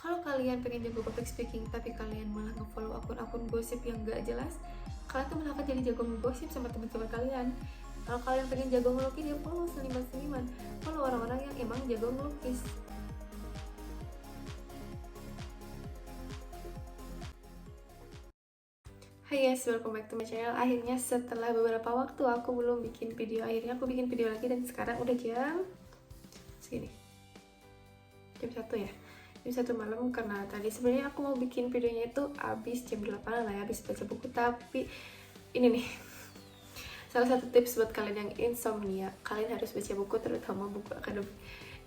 Kalau kalian pengen jago public speaking tapi kalian malah nge-follow akun-akun gosip yang gak jelas, kalian tuh malah akan jadi jago ngegosip sama teman-teman kalian. Kalau kalian pengen jago ngelukis, ya follow seniman-seniman, follow orang-orang yang emang jago ngelukis. Hai guys, welcome back to my channel. Akhirnya setelah beberapa waktu aku belum bikin video, akhirnya aku bikin video lagi dan sekarang udah jam segini, jam 1 ya, jam 1 malam. Karena tadi sebenarnya aku mau bikin videonya itu abis jam 8 lah ya, abis baca buku. Tapi ini nih, salah satu tips buat kalian yang insomnia, kalian harus baca buku, terutama buku akademik.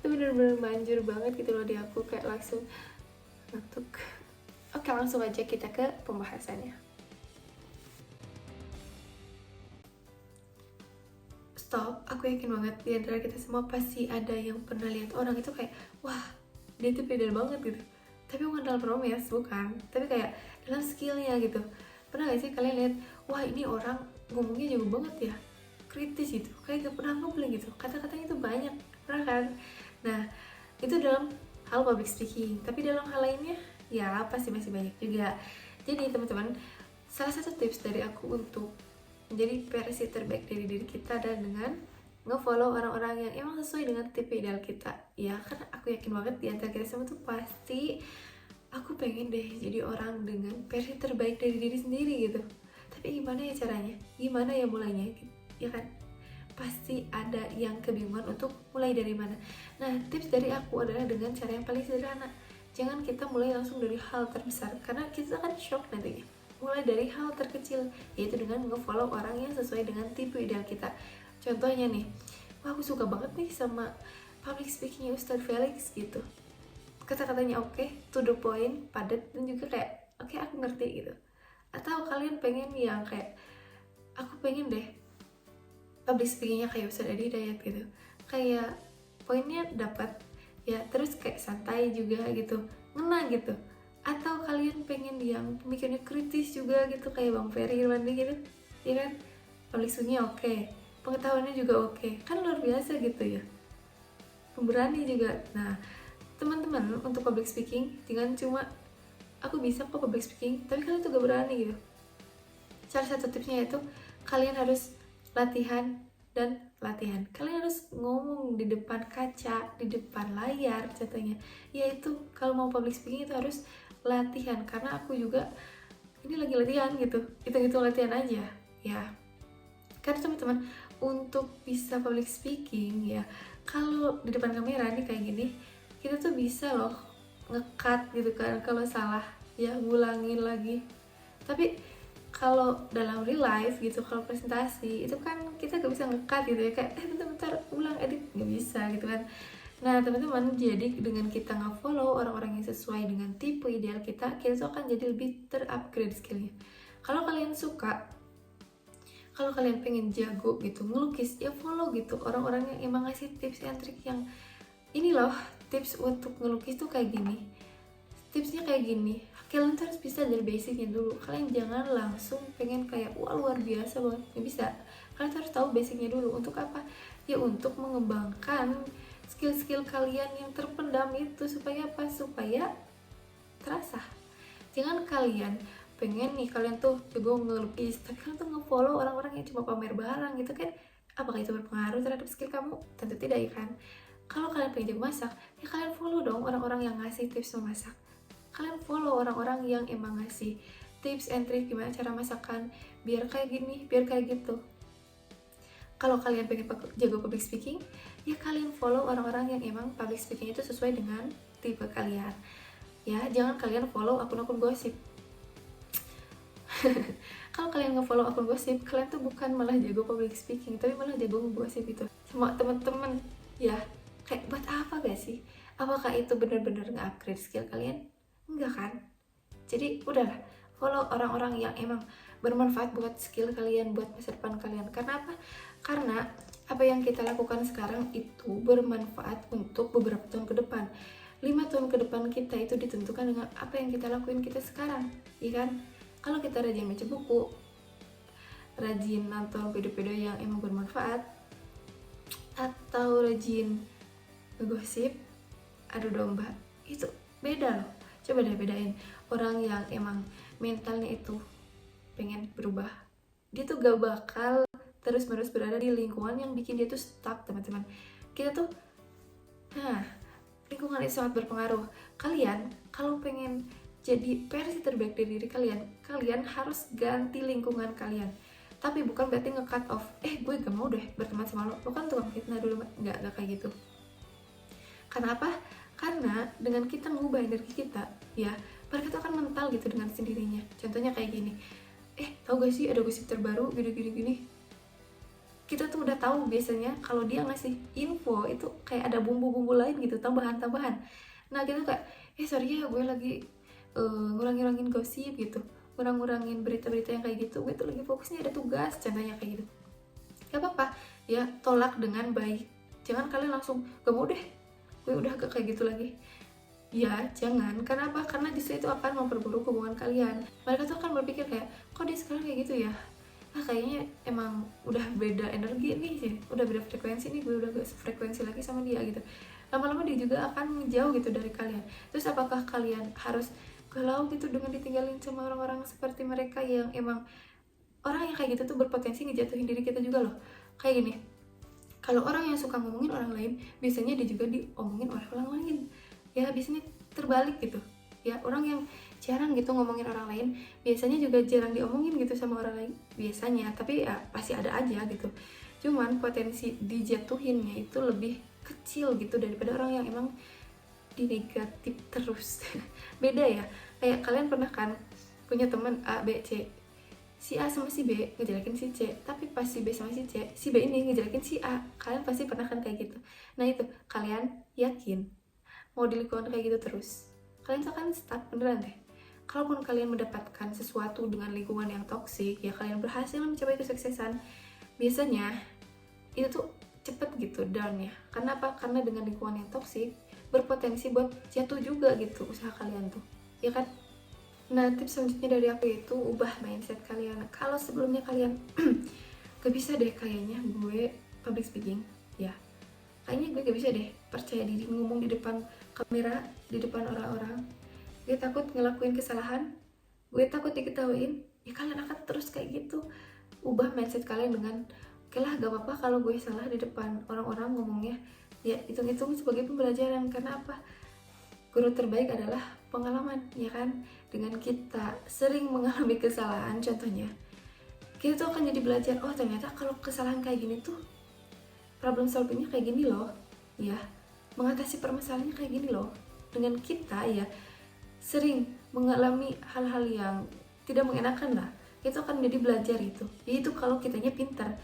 Itu bener-bener manjur banget gitu loh di aku, kayak langsung ngantuk. Oke, langsung aja kita ke pembahasannya. Stop, aku yakin banget di antara kita semua pasti ada yang pernah lihat orang itu kayak, wah, dia tuh beda banget gitu. Tapi bukan dalam romance, bukan. Tapi kayak dalam skillnya gitu. Pernah gak sih kalian lihat, wah ini orang ngomongnya jago banget ya, kritis gitu, kayak gak pernah ngeblank gitu, kata-katanya tuh banyak, pernah kan? Nah, itu dalam hal public speaking. Tapi dalam hal lainnya, ya pasti masih banyak juga. Jadi teman-teman, salah satu tips dari aku untuk menjadi versi terbaik dari diri kita dan dengan nge-follow orang-orang yang emang sesuai dengan tipe ideal kita. Ya, karena aku yakin banget di antara kita semua tuh pasti aku pengen deh jadi orang dengan versi terbaik dari diri sendiri gitu. Tapi gimana ya caranya? Gimana ya mulainya? Ya kan? Pasti ada yang kebingungan untuk mulai dari mana. Nah, tips dari aku adalah dengan cara yang paling sederhana. Jangan kita mulai langsung dari hal terbesar, karena kita kan shock nantinya. Mulai dari hal terkecil, yaitu dengan nge-follow orang yang sesuai dengan tipe ideal kita. Contohnya nih, wah aku suka banget nih sama public speakingnya Ustadz Felix gitu. Kata-katanya oke, to the point, padat, dan juga kayak oke, aku ngerti gitu. Atau kalian pengen yang kayak, aku pengen deh public speakingnya kayak Ustadz Adi Hidayat gitu, kayak poinnya dapat ya, terus kayak santai juga gitu, ngena gitu. Atau kalian pengen yang pemikirannya kritis juga gitu, kayak Bang Ferry Irwandi gitu, ya kan? Public speakingnya oke, pengetahuannya juga oke, kan luar biasa gitu ya, pemberani juga. Nah teman-teman, untuk public speaking jangan cuma aku bisa kok public speaking tapi kalian tuh gak berani gitu. Salah satu tipsnya itu kalian harus latihan dan latihan. Kalian harus ngomong di depan kaca, di depan layar contohnya. Yaitu kalau mau public speaking itu harus latihan, karena aku juga ini lagi latihan gitu, hitung-hitung latihan aja ya. Karena teman-teman, untuk bisa public speaking ya, kalau di depan kamera nih kayak gini, kita tuh bisa loh nge-cut gitu kan kalau salah, ya ngulangin lagi. Tapi kalau dalam real life gitu, kalau presentasi itu kan kita gak bisa nge-cut gitu ya, kayak bentar-bentar ulang, edit, gak bisa gitu kan. Nah teman-teman, jadi dengan kita nge-follow orang-orang yang sesuai dengan tipe ideal kita, kita tuh akan jadi lebih ter-upgrade skillnya. Kalau kalian suka, kalau kalian pengen jago gitu ngelukis, ya follow gitu orang-orang yang emang ngasih tips and trik yang ini loh, tips untuk ngelukis tuh kayak gini, tipsnya kayak gini. Kalian tuh harus bisa dari basicnya dulu. Kalian jangan langsung pengen kayak wah luar biasa banget, nggak bisa. Kalian tuh harus tahu basicnya dulu. Untuk apa? Ya untuk mengembangkan skill-skill kalian yang terpendam itu. Supaya apa? Supaya terasa. Jangan kalian pengen nih kalian tuh jago ngelukis tapi kalian tuh nge-follow orang-orang yang cuma pamer barang gitu kan. Apakah itu berpengaruh terhadap skill kamu? Tentu tidak ya kan. Kalau kalian pengen jago masak, ya kalian follow dong orang-orang yang ngasih tips memasak. Kalian follow orang-orang yang emang ngasih tips and trick gimana cara masakan biar kayak gini, biar kayak gitu. Kalau kalian pengen jago public speaking, ya kalian follow orang-orang yang emang public speaking itu sesuai dengan tipe kalian. Ya, jangan kalian follow akun-akun gosip. Kalau kalian nge-follow akun gosip, kalian tuh bukan malah jago public speaking, tapi malah jago ngegosip itu sama teman-teman. Ya, kayak buat apa gak sih? Apakah itu benar-benar nge-upgrade skill kalian? Enggak kan? Jadi udahlah, follow orang-orang yang emang bermanfaat buat skill kalian, buat masa depan kalian. Karena apa? Karena apa yang kita lakukan sekarang itu bermanfaat untuk beberapa tahun ke depan. 5 tahun ke depan kita itu ditentukan dengan apa yang kita lakuin kita sekarang, ya kan? Kalau kita rajin baca buku, rajin nonton video-video yang emang bermanfaat, atau rajin ngegosip, adu domba, itu beda loh. Coba deh bedain orang yang emang mentalnya itu pengen berubah, dia tuh gak bakal terus-menerus berada di lingkungan yang bikin dia tuh stuck, teman-teman. Kita tuh, lingkungan itu sangat berpengaruh. Kalian kalau pengen jadi versi terbaik dari diri kalian, kalian harus ganti lingkungan kalian. Tapi bukan berarti nge-cut off, gue gak mau deh berteman sama lo kan tukang fitnah dulu. Nggak kayak gitu. Karena apa? Karena dengan kita ngubah energi kita, ya mereka tuh akan mental gitu dengan sendirinya. Contohnya kayak gini, tau gak sih ada gosip terbaru gini. Kita tuh udah tahu biasanya kalau dia ngasih info itu kayak ada bumbu-bumbu lain gitu, tambahan-tambahan. Nah kita kayak, sorry ya gue lagi ngurangin gosip gitu, ngurangin berita-berita yang kayak gitu, gue tuh lagi fokusnya ada tugas, contohnya kayak gitu. Gak apa-apa, ya tolak dengan baik. Jangan kalian langsung, gak mau deh, gue udah gak kayak gitu lagi. Ya jangan, karena apa? Karena justru itu akan memperburuk hubungan kalian. Mereka tuh akan berpikir kayak, kok dia sekarang kayak gitu ya, kayaknya emang udah beda energi nih sih, udah beda frekuensi nih, gue udah gak frekuensi lagi sama dia gitu. Lama-lama dia juga akan jauh gitu dari kalian. Terus apakah kalian harus galau gitu dengan ditinggalin sama orang-orang seperti mereka yang emang orang yang kayak gitu tuh berpotensi ngejatuhin diri kita juga loh. Kayak gini, kalau orang yang suka ngomongin orang lain, biasanya dia juga diomongin oleh orang lain. Ya biasanya terbalik gitu. Ya orang yang jarang gitu ngomongin orang lain, biasanya juga jarang diomongin gitu sama orang lain. Biasanya, tapi ya pasti ada aja gitu. Cuman potensi dijatuhinnya itu lebih kecil gitu daripada orang yang emang di negatif terus. Beda ya. Kayak kalian pernah kan punya teman A, B, C. Si A sama si B ngejelekin si C, tapi pas si B sama si C, si B ini ngejelekin si A. Kalian pasti pernah kan kayak gitu. Nah itu, kalian yakin mau di lingkungan kayak gitu terus? Kalian tuh akan stuck beneran deh. Kalaupun kalian mendapatkan sesuatu dengan lingkungan yang toksik, ya kalian berhasil mencapai kesuksesan, biasanya itu tuh cepet gitu down-nya. Karena apa? Karena dengan lingkungan yang toksik berpotensi buat jatuh juga gitu usaha kalian tuh, ya kan? Nah tips selanjutnya dari aku itu ubah mindset kalian. Kalau sebelumnya kalian gak bisa deh kayaknya gue public speaking, ya kayaknya gue gak bisa deh percaya diri ngomong di depan kamera, di depan orang-orang, gue takut ngelakuin kesalahan, gue takut diketawain, ya kalian akan terus kayak gitu. Ubah mindset kalian dengan, oke lah gak apa-apa kalau gue salah di depan orang-orang ngomongnya, ya hitung-hitung sebagai pembelajaran. Karena apa? Guru terbaik adalah pengalaman, ya kan? Dengan kita sering mengalami kesalahan, contohnya kita tuh akan jadi belajar, oh ternyata kalau kesalahan kayak gini tuh problem solvingnya kayak gini loh, ya mengatasi permasalahannya kayak gini loh. Dengan kita ya sering mengalami hal-hal yang tidak mengenakan lah, itu akan menjadi belajar itu. Itu kalau kitanya pintar.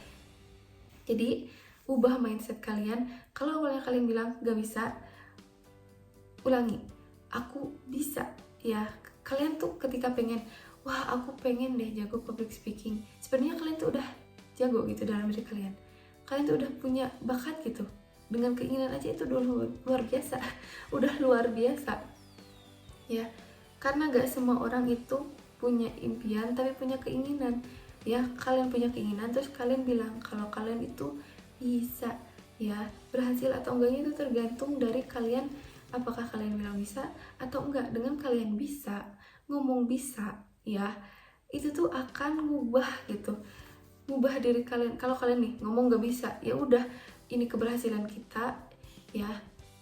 Jadi ubah mindset kalian. Kalau awalnya kalian bilang gak bisa, ulangi, aku bisa. Ya kalian tuh ketika pengen, wah aku pengen deh jago public speaking, sebenarnya kalian tuh udah jago gitu dalam diri kalian. Kalian tuh udah punya bakat gitu. Dengan keinginan aja itu udah luar biasa. Udah luar biasa. Ya, karena gak semua orang itu punya impian tapi punya keinginan. Ya, kalian punya keinginan terus kalian bilang kalau kalian itu bisa. Ya, berhasil atau enggaknya itu tergantung dari kalian. Apakah kalian bilang bisa atau enggak. Dengan kalian bisa, ngomong bisa, ya itu tuh akan ngubah gitu, ngubah diri kalian. Kalau kalian nih ngomong gak bisa, ya udah ini keberhasilan kita, ya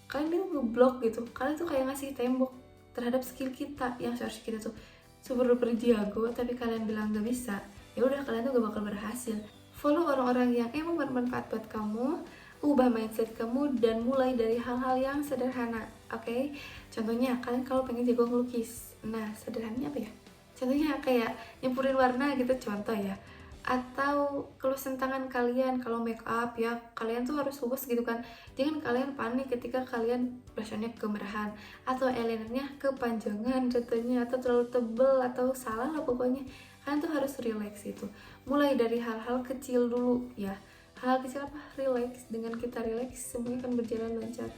kalian tuh ngeblok gitu. Kalian tuh kayak ngasih tembok terhadap skill kita yang seharusnya kita tuh super duper jago, tapi kalian bilang gak bisa, ya udah kalian tuh gak bakal berhasil. Follow orang-orang yang emang bermanfaat buat kamu, ubah mindset kamu, dan mulai dari hal-hal yang sederhana, oke? Contohnya kalian kalau pengen jago ngelukis, nah sederhananya apa ya? Contohnya kayak nyempurin warna gitu, contoh ya. Atau keluasan tangan kalian kalau make up, ya kalian tuh harus fokus gitu kan. Jangan kalian panik ketika kalian blushnya kemerahan atau eyelinernya kepanjangan contohnya, atau terlalu tebel atau salah lah pokoknya. Kalian tuh harus relax itu. Mulai dari hal-hal kecil dulu ya. Hal kecil apa? Relax. Dengan kita relax semuanya akan berjalan lancar.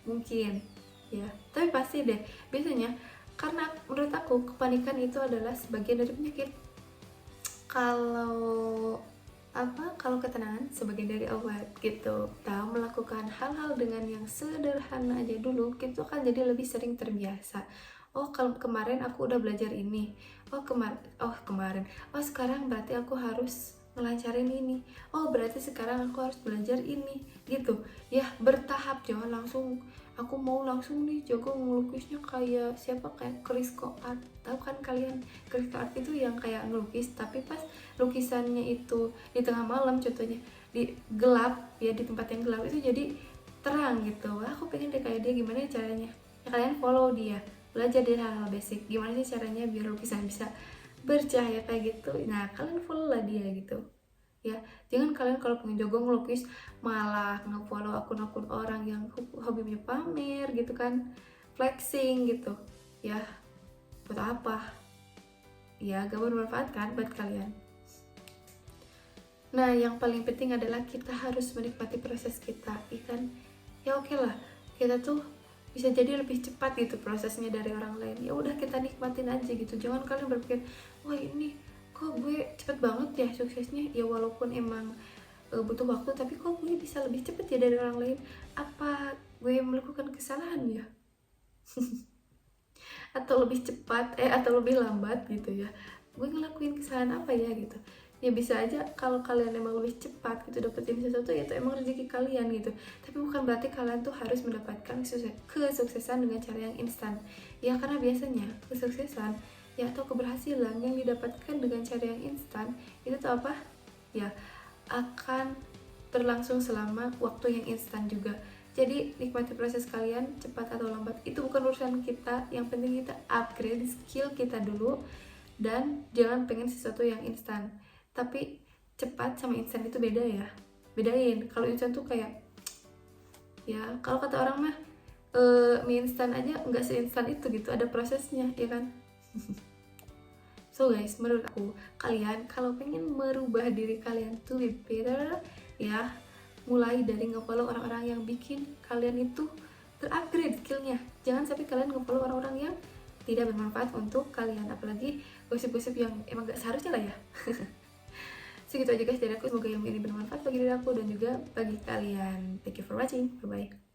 Mungkin ya, tapi pasti deh biasanya, karena menurut aku kepanikan itu adalah sebagian dari penyakit. Kalau ketenangan sebagian dari obat gitu. Kita melakukan hal-hal dengan yang sederhana aja dulu, kita akan jadi lebih sering terbiasa. oh kalau kemarin aku udah belajar ini, kemarin, oh sekarang berarti aku harus ngelancarin ini, oh berarti sekarang aku harus belajar ini, gitu ya. Bertahap, jangan langsung aku mau langsung nih jago ngelukisnya kayak siapa, kayak Crisco Art. Tahu kan kalian, Crisco Art itu yang kayak ngelukis tapi pas lukisannya itu di tengah malam contohnya, di gelap ya, di tempat yang gelap itu jadi terang gitu. Wah aku pengen deh kayak dia, gimana ya caranya ya? Kalian follow dia, belajar dari hal-hal basic, gimana sih caranya biar lukisan bisa bercahaya kayak gitu. Nah kalian follow lah dia gitu ya. Jangan kalian kalau pengen jago ngelukis malah nge-follow akun-akun orang yang hobinya pamer gitu kan, flexing gitu ya. Buat apa ya, gak bermanfaat kan buat kalian. Nah yang paling penting adalah kita harus menikmati proses kita, ikan ya. Oke lah, kita tuh bisa jadi lebih cepat gitu prosesnya dari orang lain, ya udah kita nikmatin aja gitu. Jangan kalian berpikir wah ini kok gue cepet banget ya suksesnya, ya walaupun emang butuh waktu, tapi kok gue bisa lebih cepet ya dari orang lain. Apa gue melakukan kesalahan ya? Atau lebih cepat atau lebih lambat gitu ya, gue ngelakuin kesalahan apa ya gitu. Ya bisa aja kalau kalian emang lebih cepat gitu dapetin sesuatu, ya itu emang rezeki kalian gitu. Tapi bukan berarti kalian tuh harus mendapatkan kesuksesan dengan cara yang instan ya, karena biasanya kesuksesan ya atau keberhasilan yang didapatkan dengan cara yang instan itu tuh apa ya, akan berlangsung selama waktu yang instan juga. Jadi nikmati proses kalian, cepat atau lambat itu bukan urusan kita, yang penting kita upgrade skill kita dulu. Dan jangan pengen sesuatu yang instan, tapi cepat sama instan itu beda ya, bedain. Kalau instan tuh kayak ya, kalau kata orang mah mie instan aja nggak seinstan itu gitu, ada prosesnya ya kan. So guys, menurut aku kalian kalau pengen merubah diri kalian to be better ya, mulai dari nge-follow orang-orang yang bikin kalian itu terupgrade skillnya. Jangan sampai kalian nge-follow orang-orang yang tidak bermanfaat untuk kalian, apalagi gosip-gosip yang emang gak seharusnya lah ya. Segitu aja guys dari aku, semoga ilmu ini bermanfaat bagi diri aku dan juga bagi kalian. Thank you for watching, bye bye.